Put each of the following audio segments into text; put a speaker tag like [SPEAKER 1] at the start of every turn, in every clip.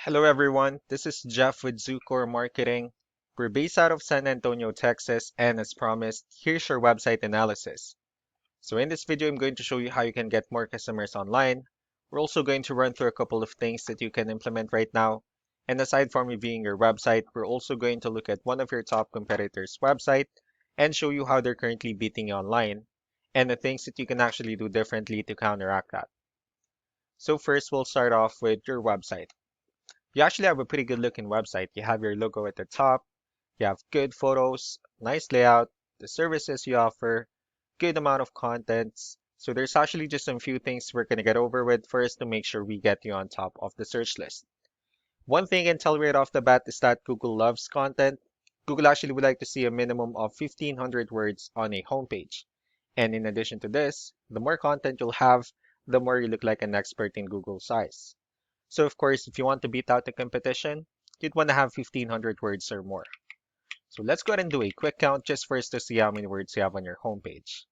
[SPEAKER 1] Hello everyone, this is Jeff with Zucore Marketing. We're based out of San Antonio, Texas, and as promised, here's your website analysis. So in this video, I'm going to show you how you can get more customers online. We're also going to run through a couple of things that you can implement right now. And aside from reviewing your website, we're also going to look at one of your top competitors' website and show you how they're currently beating you online and the things that you can actually do differently to counteract that. So first, we'll start off with your website. You actually have a pretty good looking website. You have your logo at the top, you have good photos, nice layout, the services you offer, good amount of contents. So there's actually just some few things we're going to get over with first to make sure we get you on top of the search list. One thing I can tell right off the bat is that Google loves content. Google actually would like to see a minimum of 1,500 words on a homepage. And in addition to this, the more content you'll have, the more you look like an expert in Google's eyes. So of course, if you want to beat out the competition, you'd want to have 1,500 words or more. So let's go ahead and do a quick count just first to see how many words you have on your homepage.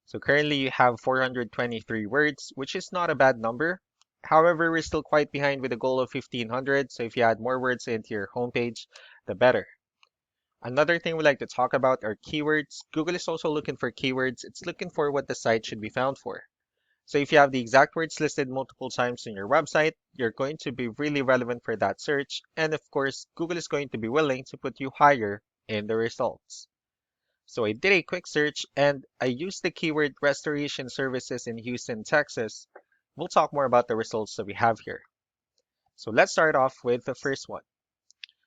[SPEAKER 1] So currently you have 423 words, which is not a bad number. However, we're still quite behind with a goal of 1,500, so if you add more words into your homepage, the better. Another thing we like to talk about are keywords. Google is also looking for keywords. It's looking for what the site should be found for. So if you have the exact words listed multiple times in your website, you're going to be really relevant for that search. And of course, Google is going to be willing to put you higher in the results. So I did a quick search and I used the keyword restoration services in Houston, Texas. We'll talk more about the results that we have here. So let's start off with the first one.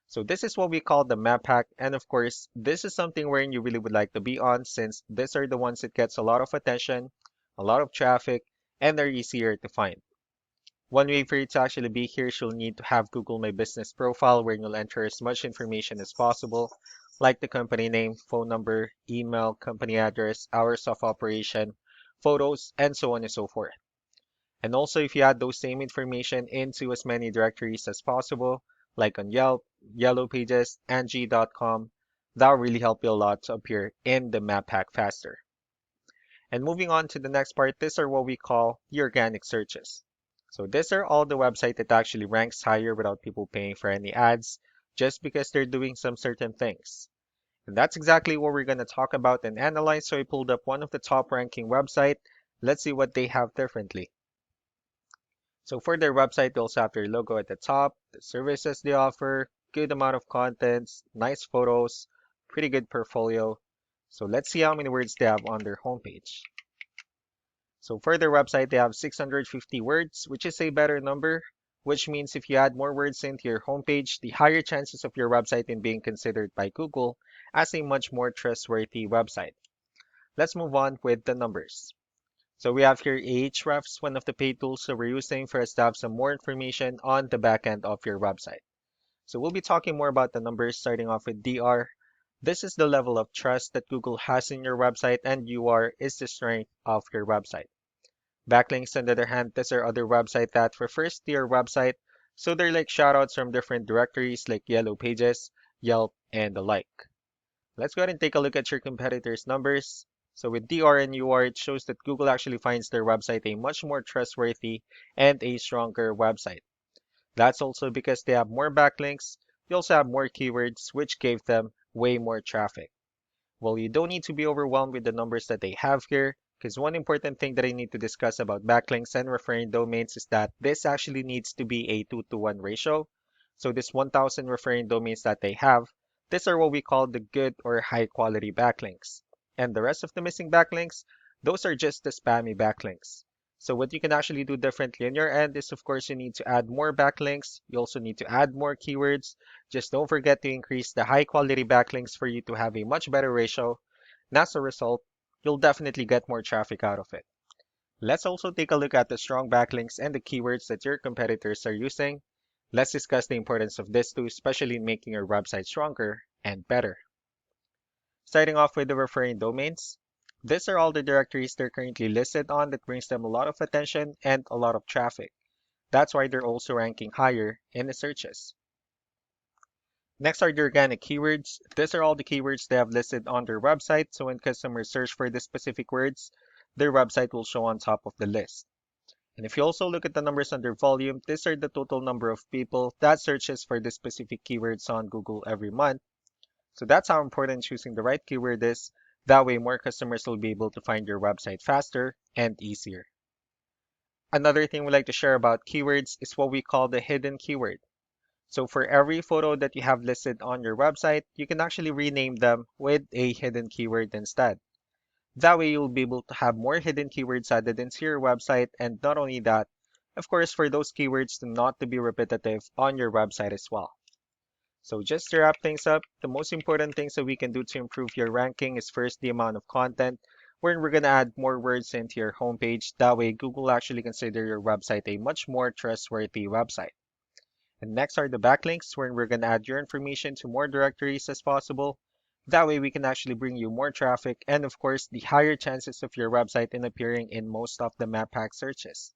[SPEAKER 1] So this is what we call the map hack. And of course, this is something wherein you really would like to be on since these are the ones that gets a lot of attention, a lot of traffic, and they're easier to find. One way for you to actually be here is you'll need to have Google My Business profile where you'll enter as much information as possible, like the company name, phone number, email, company address, hours of operation, photos, and so on and so forth. And also if you add those same information into as many directories as possible, like on Yelp, Yellow Pages, Angie.com, that'll really help you a lot to appear in the map hack faster. And moving on to the next part, these are what we call the organic searches. So these are all the website that actually ranks higher without people paying for any ads, just because they're doing some certain things. And that's exactly what we're going to talk about and analyze. So I pulled up one of the top ranking website. Let's see what they have differently. So for their website, they also have their logo at the top, the services they offer, good amount of contents, nice photos, pretty good portfolio. So let's see how many words they have on their homepage. So for their website, they have 650 words, which is a better number, which means if you add more words into your homepage, the higher chances of your website in being considered by Google as a much more trustworthy website. Let's move on with the numbers. So we have here Ahrefs, one of the paid tools that we're using for us to have some more information on the back end of your website. So we'll be talking more about the numbers starting off with DR. This is the level of trust that Google has in your website, and UR is the strength of your website. Backlinks, on the other hand, these are other websites that refers to your website, so they're like shoutouts from different directories like Yellow Pages, Yelp, and the like. Let's go ahead and take a look at your competitors' numbers. So with DR and UR, it shows that Google actually finds their website a much more trustworthy and a stronger website. That's also because they have more backlinks, they also have more keywords, which gave them way more traffic. Well, you don't need to be overwhelmed with the numbers that they have here, because one important thing that I need to discuss about backlinks and referring domains is that this actually needs to be a 2-to-1 ratio. So this 1,000 referring domains that they have, these are what we call the good or high quality backlinks. And the rest of the missing backlinks, those are just the spammy backlinks. So what you can actually do differently on your end is, of course, you need to add more backlinks. You also need to add more keywords. Just don't forget to increase the high quality backlinks for you to have a much better ratio. And as a result, you'll definitely get more traffic out of it. Let's also take a look at the strong backlinks and the keywords that your competitors are using. Let's discuss the importance of this too, especially in making your website stronger and better. Starting off with the referring domains. These are all the directories they're currently listed on that brings them a lot of attention and a lot of traffic. That's why they're also ranking higher in the searches. Next are the organic keywords. These are all the keywords they have listed on their website, so when customers search for the specific words, their website will show on top of the list. And if you also look at the numbers under volume, these are the total number of people that searches for the specific keywords on Google every month. So that's how important choosing the right keyword is. That way more customers will be able to find your website faster and easier. Another thing we like to share about keywords is what we call the hidden keyword. So for every photo that you have listed on your website, you can actually rename them with a hidden keyword instead. That way you'll be able to have more hidden keywords added into your website, and not only that, of course, for those keywords to not to be repetitive on your website as well. So just to wrap things up, the most important things that we can do to improve your ranking is first the amount of content, where we're going to add more words into your homepage. That way Google actually consider your website a much more trustworthy website. And next are the backlinks, where we're going to add your information to more directories as possible. That way we can actually bring you more traffic and of course the higher chances of your website in appearing in most of the map pack searches.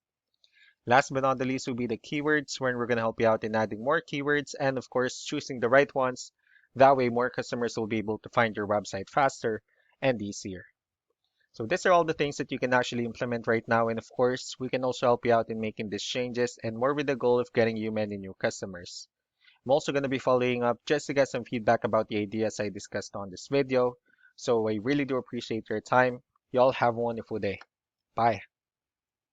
[SPEAKER 1] Last but not the least will be the keywords, where we're going to help you out in adding more keywords and of course choosing the right ones. That way more customers will be able to find your website faster and easier. So these are all the things that you can actually implement right now, and of course we can also help you out in making these changes and more with the goal of getting you many new customers. I'm also going to be following up just to get some feedback about the ideas I discussed on this video. So I really do appreciate your time. Y'all have a wonderful day. Bye.